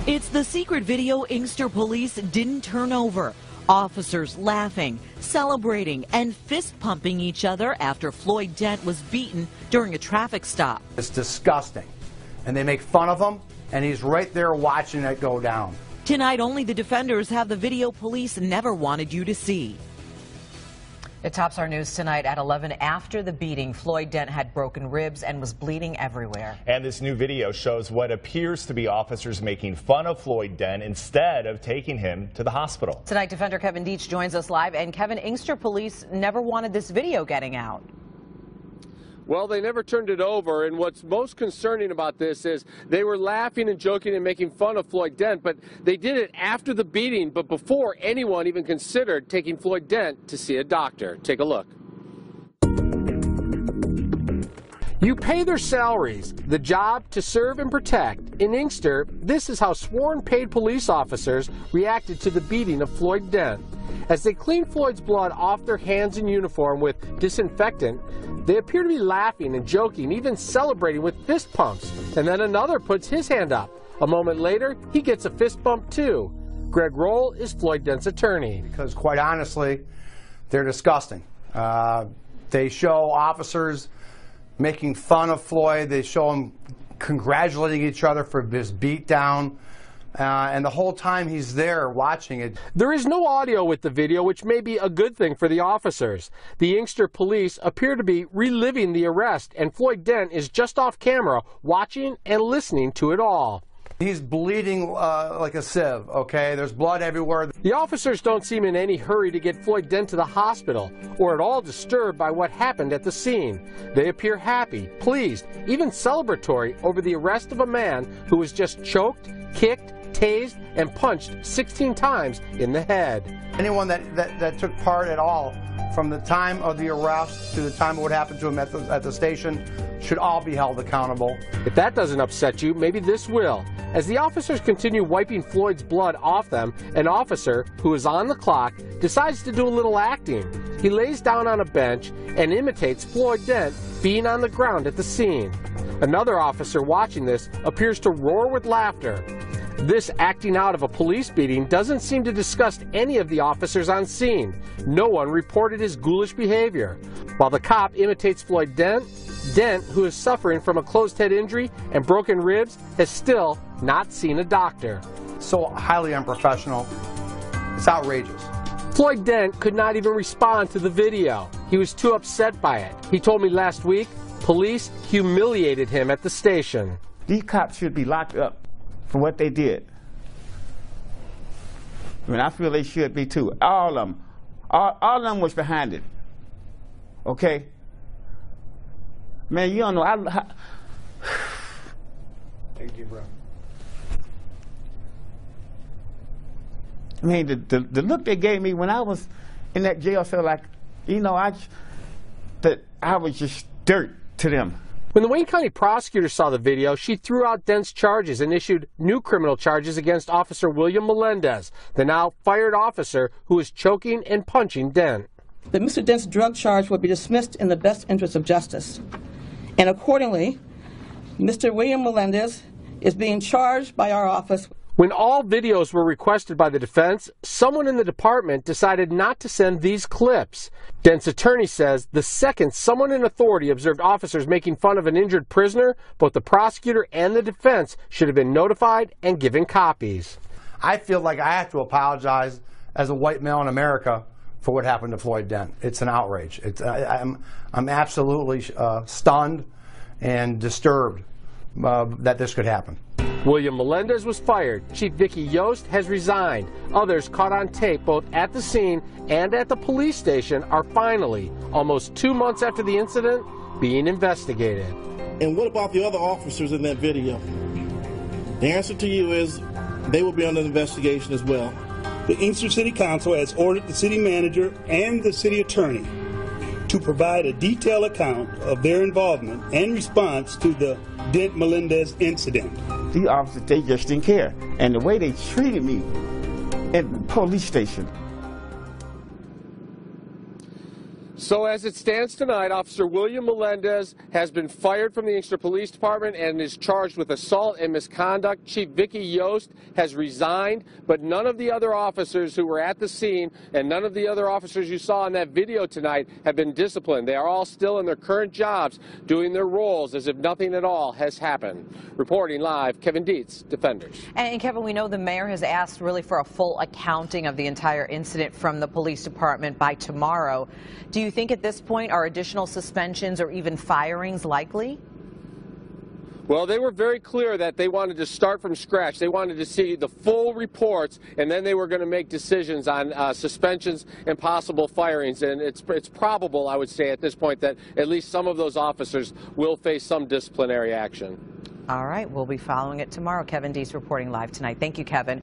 It's the secret video Inkster police didn't turn over. Officers laughing, celebrating, and fist-pumping each other after Floyd Dent was beaten during a traffic stop. It's disgusting. And they make fun of him, and he's right there watching it go down. Tonight, only the defenders have the video police never wanted you to see. It tops our news tonight at 11. After the beating, Floyd Dent had broken ribs and was bleeding everywhere. And this new video shows what appears to be officers making fun of Floyd Dent instead of taking him to the hospital. Tonight, defender Kevin Deitch joins us live. And Kevin, Inkster police never wanted this video getting out. Well, they never turned it over, and what's most concerning about this is they were laughing and joking and making fun of Floyd Dent, but they did it after the beating, but before anyone even considered taking Floyd Dent to see a doctor. Take a look. You pay their salaries, the job to serve and protect. In Inkster, this is how sworn paid police officers reacted to the beating of Floyd Dent. As they clean Floyd's blood off their hands and uniform with disinfectant, they appear to be laughing and joking, even celebrating with fist pumps. And then another puts his hand up. A moment later, he gets a fist bump too. Greg Roll is Floyd Dent's attorney. Because quite honestly, they're disgusting. They show officers making fun of Floyd. They show him congratulating each other for his beatdown. And the whole time he's there watching it. There is no audio with the video, which may be a good thing for the officers. The Inkster police appear to be reliving the arrest, and Floyd Dent is just off camera watching and listening to it all. He's bleeding like a sieve, okay? There's blood everywhere. The officers don't seem in any hurry to get Floyd Dent to the hospital or at all disturbed by what happened at the scene. They appear happy, pleased, even celebratory over the arrest of a man who was just choked, kicked, tased, and punched 16 times in the head. Anyone that took part at all from the time of the arrest to the time of what happened to him at the station should all be held accountable. If that doesn't upset you, maybe this will. As the officers continue wiping Floyd's blood off them, an officer who is on the clock decides to do a little acting. He lays down on a bench and imitates Floyd Dent being on the ground at the scene. Another officer watching this appears to roar with laughter. This acting out of a police beating doesn't seem to disgust any of the officers on scene. No one reported his ghoulish behavior. While the cop imitates Floyd Dent, Dent, who is suffering from a closed head injury and broken ribs, has still not seen a doctor. So highly unprofessional. It's outrageous. Floyd Dent could not even respond to the video. He was too upset by it. He told me last week police humiliated him at the station. These cops should be locked up for what they did. I mean, I feel they should be too. All of them. All of them was behind it. Okay? Man, you don't know. Thank you, bro. I mean, the look they gave me when I was in that jail cell, like, you know, I was just dirt to them. When the Wayne County prosecutor saw the video, she threw out Dent's charges and issued new criminal charges against Officer William Melendez, the now fired officer who was choking and punching Dent. That Mr. Dent's drug charge will be dismissed in the best interest of justice. And accordingly, Mr. William Melendez is being charged by our office. When all videos were requested by the defense, someone in the department decided not to send these clips. Dent's attorney says the second someone in authority observed officers making fun of an injured prisoner, both the prosecutor and the defense should have been notified and given copies. I feel like I have to apologize as a white male in America for what happened to Floyd Dent. It's an outrage. I'm absolutely stunned and disturbed that this could happen. William Melendez was fired. Chief Vicki Yost has resigned. Others caught on tape both at the scene and at the police station are finally, almost 2 months after the incident, being investigated. And what about the other officers in that video? The answer to you is they will be under investigation as well. The Inkster City Council has ordered the city manager and the city attorney to provide a detailed account of their involvement and response to the Dent-Melendez incident. These officers, they just didn't care. And the way they treated me at the police station. So as it stands tonight, Officer William Melendez has been fired from the Inkster Police Department and is charged with assault and misconduct. Chief Vicki Yost has resigned, but none of the other officers who were at the scene and none of the other officers you saw in that video tonight have been disciplined. They are all still in their current jobs, doing their roles as if nothing at all has happened. Reporting live, Kevin Dietz, Defenders. And Kevin, we know the mayor has asked really for a full accounting of the entire incident from the police department by tomorrow. Do you think at this point are additional suspensions or even firings likely? Well, they were very clear that they wanted to start from scratch. They wanted to see the full reports, and then they were going to make decisions on suspensions and possible firings. And it's probable, I would say, at this point that at least some of those officers will face some disciplinary action. All right, we'll be following it tomorrow. Kevin Dietz reporting live tonight. Thank you, Kevin.